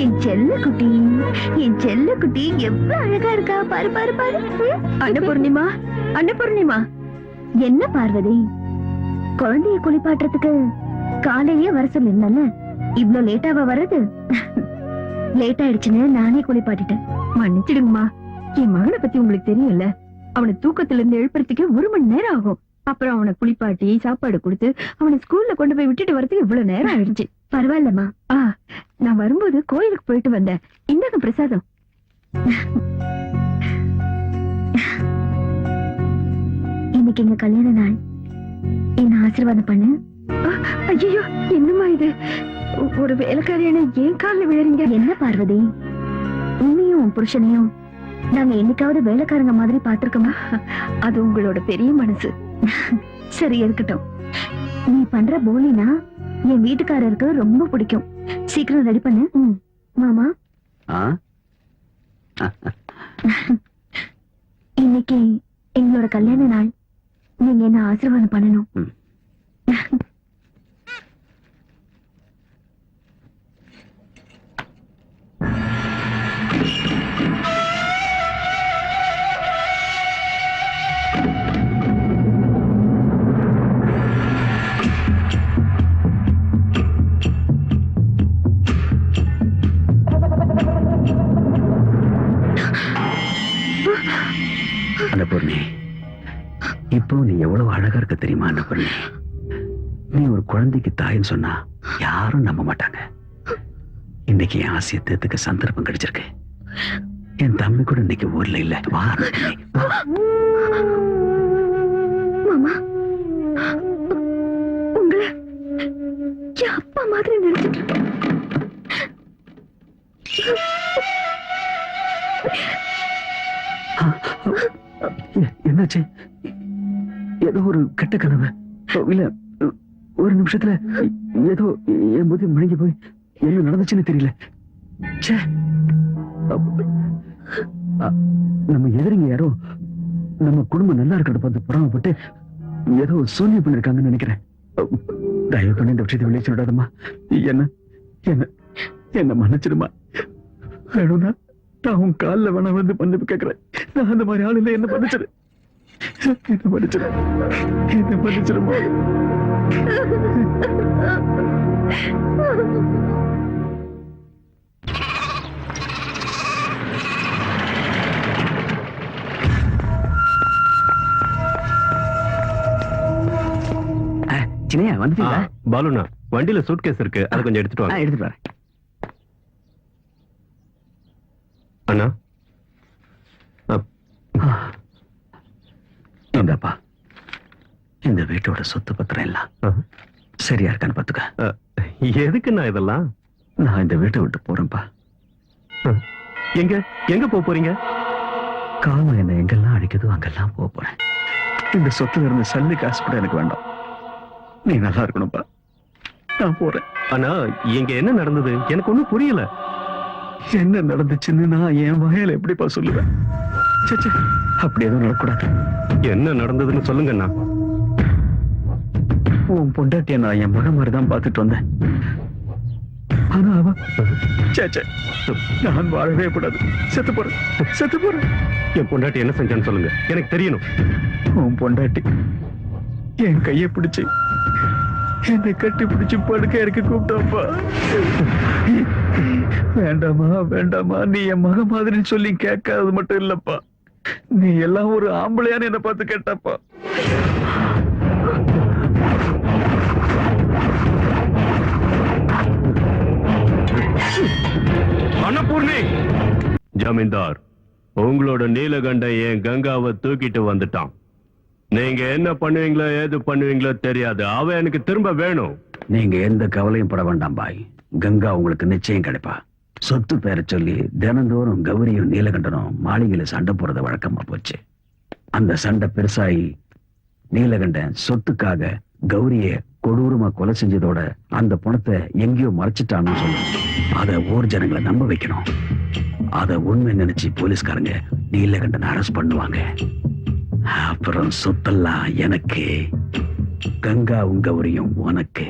என் செல்ல குட்டி, என் செல்ல குட்டி எவ்வளவு அழகா இருக்கா பாரு பாரு பாரு. அன்னபூர்ணிமா, அன்னபூர்ணிமா. என்ன பார்வதி, குழந்தைய குளிப்பாட்டுறதுக்கு காலையே வர சொல்லிருந்தல, இவ்ளோ லேட்டாவா வர்றது? லேட் ஆயிடுச்சுன்னு நானே குளிப்பாட்டிட்டேன். மன்னிச்சிடுங்கம்மா, என் மகனை பத்தி உங்களுக்கு தெரியல. அவனை தூக்கத்துல இருந்து எழுப்புறதுக்கு 1 மணி நேரம் ஆகும். அப்புறம் அவனை குளிப்பாட்டி சாப்பாடு கொடுத்து அவனை ஸ்கூல்ல கொண்டு போய் விட்டுட்டு வரதுக்கு இவ்வளவு நேரம் ஆயிடுச்சு. பரவாயில்லம்மா. நான் வரும்போது கோயிலுக்கு போயிட்டு வந்தேன். இந்தாங்க பிரசாதம். இன்னைக்கு எங்க கல்யாண நாள், என்ன ஆசீர்வாதம் பண்ணு. ஐயோ, என்னம்மா இது? ஒரு வேலைக்காரியான ஏன் காலில் விழுறீங்க? என்ன பார்வதி, உன்னையும் உன் புருஷனையும் நாங்க என்னைக்காவது வேலைக்காரங்க மாதிரி பாத்திருக்கோமா? அது உங்களோட பெரிய மனசு. சரி இருக்கட்டும். நீ பண்ற போலினா என் வீட்டுக்காரருக்கு ரொம்ப பிடிக்கும். சீக்கிரம் ரெடி பண்ணு. மாமா, இன்னைக்கு எங்களோட கல்யாண நாள். நீங்க என்ன ஆசீர்வாதம் பண்ணணும். அன்னபூர்ணி, இப்போ நீ எவ்வளவு அழகா இருக்க தெரியுமா? அன்னபூர்ணி, நீ ஒரு குழந்தைக்கு தாயின்னு சொன்னா யாரும் நம்ப மாட்டாங்க. இன்னைக்கு என் ஆசையை தேர்த்துக்க சந்தர்ப்பம் கிடைச்சிருக்கு. என் தம்பி கூட இன்னைக்கு ஊர்ல இல்ல. வா மாமா, உங்களை என் அப்பா மாதிரி நினைச்சிட்டு இருக்கேன். என்னாச்சு? ஏதோ ஒரு கெட்ட கனவு இல்ல? ஒரு நிமிஷத்துல ஏதோ என் புத்தி முழுங்கி போய் என்ன நடந்துச்சுன்னு தெரியல. நம்ம எதிரிங்க யாரோ நம்ம குடும்பம் நல்லா இருக்கிறத பார்த்து புறாமப்பட்டு ஏதோ சூன்யம் பண்ணிருக்காங்கன்னு நினைக்கிறேன். தயவு பண்ணி இந்த விஷயத்தை வெளியே சொல்லிடாதம்மா. என்ன என்ன என்ன மன்னிச்சிடுமா. வேணும்னா நான் உன் காலில் வேணா வந்து மன்னிப்பு கேட்கிறேன். நான் அந்த மாதிரி ஆள் இல்லை. என்ன மன்னிச்சிடு, என்ன மன்னிச்சிடு, என்ன மன்னிச்சிடுமா. சின்னையா வந்துட்டீங்களா? பாலுண்ணா, வண்டியில சூட்கேஸ் இருக்கு, அதை கொஞ்சம் எடுத்துட்டு வாங்க. எடுத்துட்டு வரேன். அண்ணா, இந்தப்பா, இந்த வீட்டோட சொத்து பத்திரம் எல்லாம் சரியா இருக்கான்னு பாத்துக்க. எதுக்குண்ணா இதெல்லாம்? நான் இந்த வீட்டை விட்டு போறேன்ப்பா. எங்க எங்க போறீங்க? காலம் என்ன எங்கெல்லாம் அடிக்குதோ அங்கெல்லாம் போறேன். இந்த சொத்துல இருந்து சல்லி காசு கூட எனக்கு வேண்டாம். நீ நல்லா இருக்கணும்ப்பா. நான் போறேன். ஆனா இங்க என்ன நடந்தது எனக்கு ஒண்ணும் புரியல. என்ன நடந்துச்சுன்னு நான் என் வாயால எப்படிப்பா சொல்லுவேன்? அப்படி எதுவும் நடக்கூடாது. என்ன நடந்ததுன்னு சொல்லுங்கண்ணா. உன் பொண்டாட்டிய நான் என் மகன் மாதிரிதான் பார்த்துட்டு வந்தேன். ஆனா அவ நான் வாழவே கூடாது. செத்து போறேன், செத்து போறேன். என் பொண்டாட்டி என்ன செஞ்சான்னு சொல்லுங்க, எனக்கு தெரியணும். உன் பொண்டாட்டி என் கையை பிடிச்சு என்னை கட்டி பிடிச்சு படுக்க இருக்க கூப்பிட்டாப்பா. வேண்டாமா வேண்டாமா, நீ என் மக மாதிரி சொல்லி கேட்காதது மட்டும் இல்லப்பா, நீ எல்லாம் ஒரு ஆம்பளையான்னு என்ன பார்த்து கேட்டாப்பா. அன்னபூர்ணி, ஜமீன்தார், உங்களோட நீலகண்டன் என் கங்காவை தூக்கிட்டு வந்துட்டான். நீங்க என்ன பண்ணுவீங்களோ ஏது பண்ணுவீங்களோ தெரியாது. அவ எனக்கு திரும்ப வேணும். நீங்க எந்த கவலையும் பட வேண்டாம் பாய். கங்கா உங்களுக்கு நிச்சயம் கிடைப்பா. சொத்து பேரை சொல்லி தினந்தோறும் கௌரியும் நீலகண்டனும் மாளிகையில சண்டை போறது வழக்கமா போச்சு. அந்த சண்டை பெருசாகி நீலகண்டன் சொத்துக்காக கௌரிய கொடூரமா கொலை செஞ்சதோட அந்த பணத்தை எங்கேயோ மறைச்சிட்டான்னு சொல்லணும். அத ஊர் ஜனங்களை நம்ப வைக்கணும். அத உண்மை நினைச்சு போலீஸ்காரங்க நீலகண்டனை அரெஸ்ட் பண்ணுவாங்க. அப்புறம் சொத்தெல்லாம் எனக்கு, கங்கா கௌரியும் உனக்கு.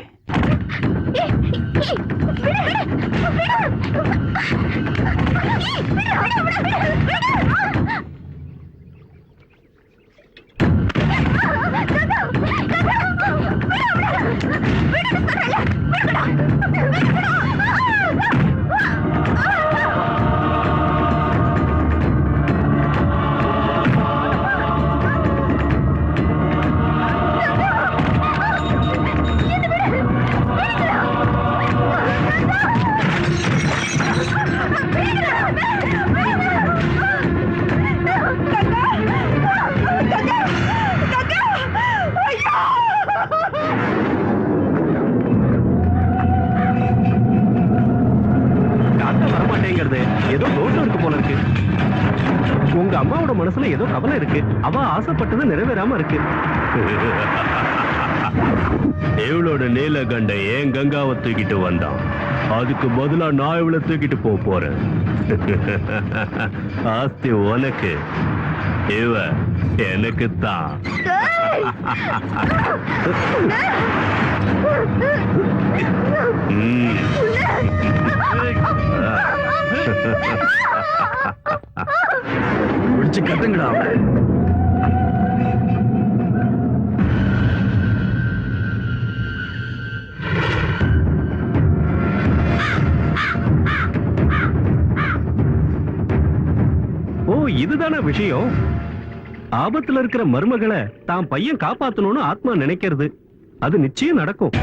காக்கா வரமாட்டேங்கிறது ஏதோ தோட்டம் இருக்கு போல இருக்கு. உங்க அம்மாவோட மனசுல ஏதோ கவலை இருக்கு. அவ ஆசைப்பட்டது நிறைவேறாம இருக்கு. இவளோட நீலகண்டை ஏன் கங்காவை தூக்கிட்டு வந்தான். அதுக்கு பதிலா நான் இவளை தூக்கிட்டு போறேன். ஆஸ்தி உனக்கு, இவ எனக்கு தான். பிடிச்சு கட்டுங்கடா அவளை. ஓ, இதுதான விஷயம். ஆபத்துல இருக்கிற மருமகளை தான் பையன் காப்பாத்தணும்னு ஆத்மா நினைக்கிறது. அது நிச்சயம் நடக்கும்.